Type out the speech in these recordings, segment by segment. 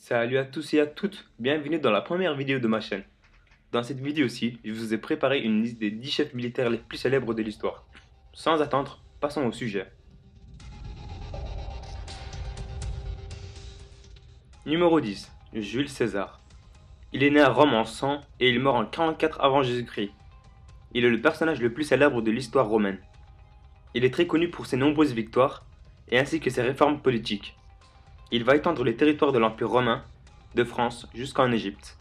Salut à tous et à toutes, bienvenue dans la première vidéo de ma chaîne. Dans cette vidéo-ci, je vous ai préparé une liste des 10 chefs militaires les plus célèbres de l'histoire. Sans attendre, passons au sujet. Numéro 10. Jules César. Il est né à Rome en 100 et il meurt en 44 avant Jésus-Christ. Il est le personnage le plus célèbre de l'histoire romaine. Il est très connu pour ses nombreuses victoires et ainsi que ses réformes politiques. Il va étendre les territoires de l'Empire romain, de France jusqu'en Égypte.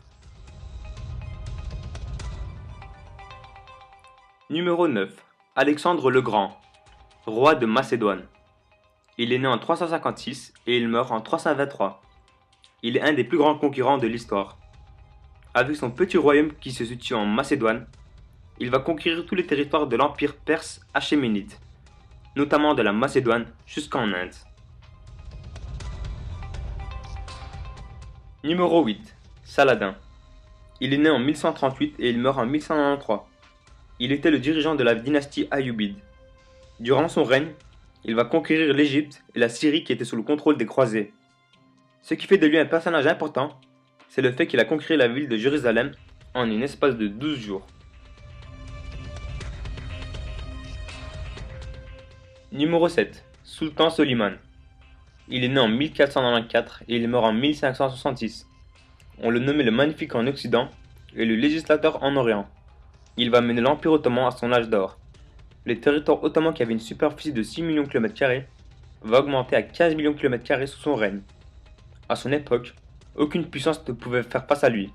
Numéro 9. Alexandre le Grand, roi de Macédoine. Il est né en 356 et il meurt en 323. Il est un des plus grands concurrents de l'histoire. Avec son petit royaume qui se situe en Macédoine, il va conquérir tous les territoires de l'empire perse achéménide, notamment de la Macédoine jusqu'en Inde. Numéro 8. Saladin. Il est né en 1138 et il meurt en 1193. Il était le dirigeant de la dynastie Ayyubide. Durant son règne, il va conquérir l'Égypte et la Syrie qui étaient sous le contrôle des croisés. Ce qui fait de lui un personnage important, c'est le fait qu'il a conquis la ville de Jérusalem en un espace de 12 jours. Numéro 7. Sultan Soliman. Il est né en 1494 et il meurt en 1566. On le nommait le Magnifique en Occident et le législateur en Orient. Il va mener l'Empire ottoman à son âge d'or. Le territoire ottoman qui avait une superficie de 6 millions de km² va augmenter à 15 millions de km² sous son règne. À son époque, aucune puissance ne pouvait faire face à lui.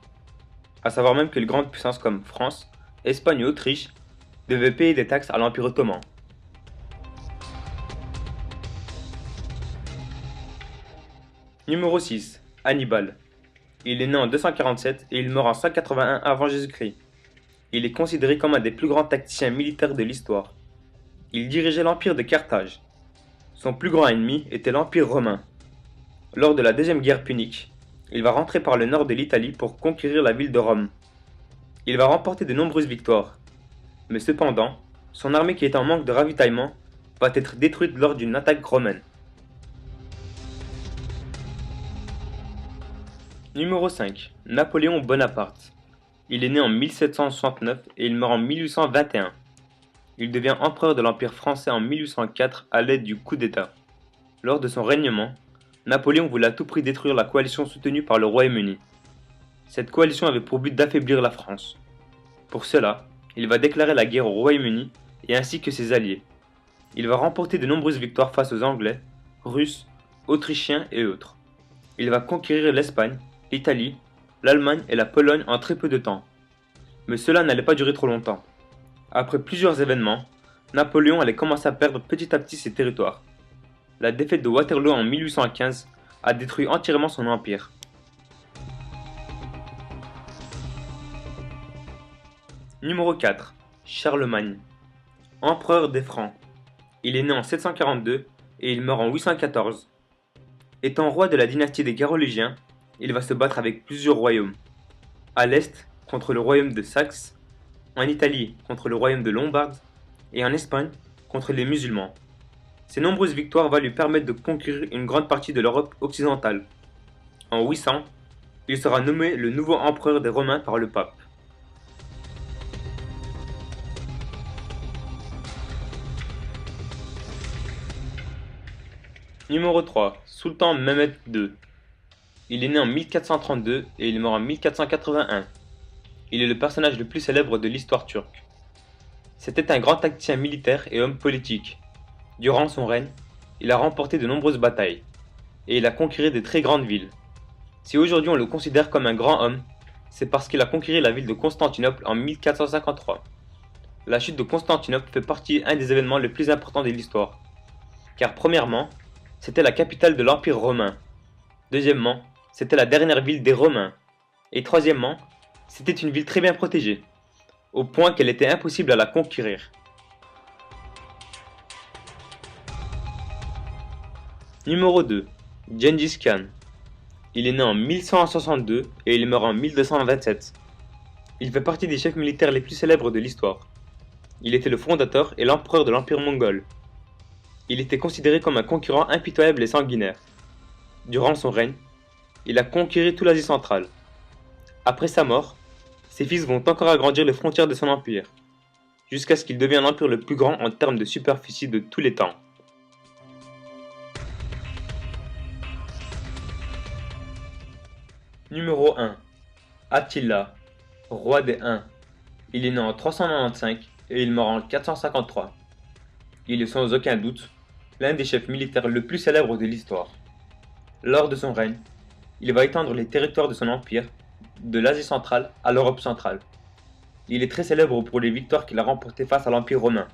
À savoir même que les grandes puissances comme France, Espagne et Autriche devaient payer des taxes à l'Empire ottoman. Numéro 6. Hannibal. Il est né en 247 et il meurt en 181 avant Jésus-Christ. Il est considéré comme un des plus grands tacticiens militaires de l'histoire. Il dirigeait l'empire de Carthage. Son plus grand ennemi était l'empire romain. Lors de la deuxième guerre punique, il va rentrer par le nord de l'Italie pour conquérir la ville de Rome. Il va remporter de nombreuses victoires. Mais cependant, son armée qui est en manque de ravitaillement va être détruite lors d'une attaque romaine. Numéro 5. Napoléon Bonaparte. Il est né en 1769 et il meurt en 1821. Il devient empereur de l'Empire français en 1804 à l'aide du coup d'État. Lors de son règnement, Napoléon voulait à tout prix détruire la coalition soutenue par le Royaume-Uni. Cette coalition avait pour but d'affaiblir la France. Pour cela, il va déclarer la guerre au Royaume-Uni et ainsi que ses alliés. Il va remporter de nombreuses victoires face aux Anglais, Russes, Autrichiens et autres. Il va conquérir l'Espagne, l'Italie, l'Allemagne et la Pologne en très peu de temps. Mais cela n'allait pas durer trop longtemps. Après plusieurs événements, Napoléon allait commencer à perdre petit à petit ses territoires. La défaite de Waterloo en 1815 a détruit entièrement son empire. Numéro 4. Charlemagne. Empereur des Francs. Il est né en 742 et il meurt en 814. Étant roi de la dynastie des Carolingiens, il va se battre avec plusieurs royaumes. À l'est, contre le royaume de Saxe, en Italie, contre le royaume de Lombard, et en Espagne, contre les musulmans. Ces nombreuses victoires vont lui permettre de conquérir une grande partie de l'Europe occidentale. En 800, il sera nommé le nouveau empereur des Romains par le pape. Numéro 3. Sultan Mehmed II. Il est né en 1432 et il meurt en 1481. Il est le personnage le plus célèbre de l'histoire turque. C'était un grand tacticien militaire et homme politique. Durant son règne, il a remporté de nombreuses batailles et il a conquis de très grandes villes. Si aujourd'hui on le considère comme un grand homme, c'est parce qu'il a conquis la ville de Constantinople en 1453. La chute de Constantinople fait partie d'un des événements les plus importants de l'histoire. Car premièrement, c'était la capitale de l'Empire romain. Deuxièmement, c'était la dernière ville des Romains. Et troisièmement, c'était une ville très bien protégée, au point qu'elle était impossible à la conquérir. Numéro 2. Gengis Khan. Il est né en 1162 et il meurt en 1227. Il fait partie des chefs militaires les plus célèbres de l'histoire. Il était le fondateur et l'empereur de l'Empire mongol. Il était considéré comme un concurrent impitoyable et sanguinaire. Durant son règne, Il a conquéri toute l'Asie centrale. Après sa mort, ses fils vont encore agrandir les frontières de son empire, jusqu'à ce qu'il devienne l'empire le plus grand en termes de superficie de tous les temps. Numéro 1. Attila, roi des Huns. Il est né en 395 et il meurt en 453. Il est sans aucun doute l'un des chefs militaires le plus célèbres de l'histoire. Lors de son règne, il va étendre les territoires de son empire de l'Asie centrale à l'Europe centrale. Il est très célèbre pour les victoires qu'il a remportées face à l'Empire romain.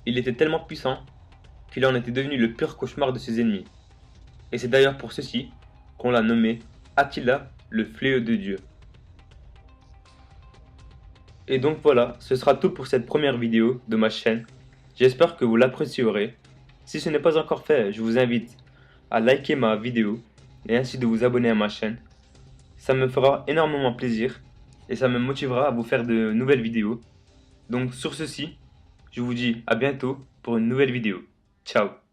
Il était tellement puissant qu'il en était devenu le pire cauchemar de ses ennemis. Et c'est d'ailleurs pour ceci qu'on l'a nommé Attila, le fléau de Dieu. Et donc voilà, ce sera tout pour cette première vidéo de ma chaîne. J'espère que vous l'apprécierez. Si ce n'est pas encore fait, je vous invite à liker ma vidéo et ainsi de vous abonner à ma chaîne. Ça me fera énormément plaisir et ça me motivera à vous faire de nouvelles vidéos. Donc sur ceci, je vous dis à bientôt pour une nouvelle vidéo. Ciao!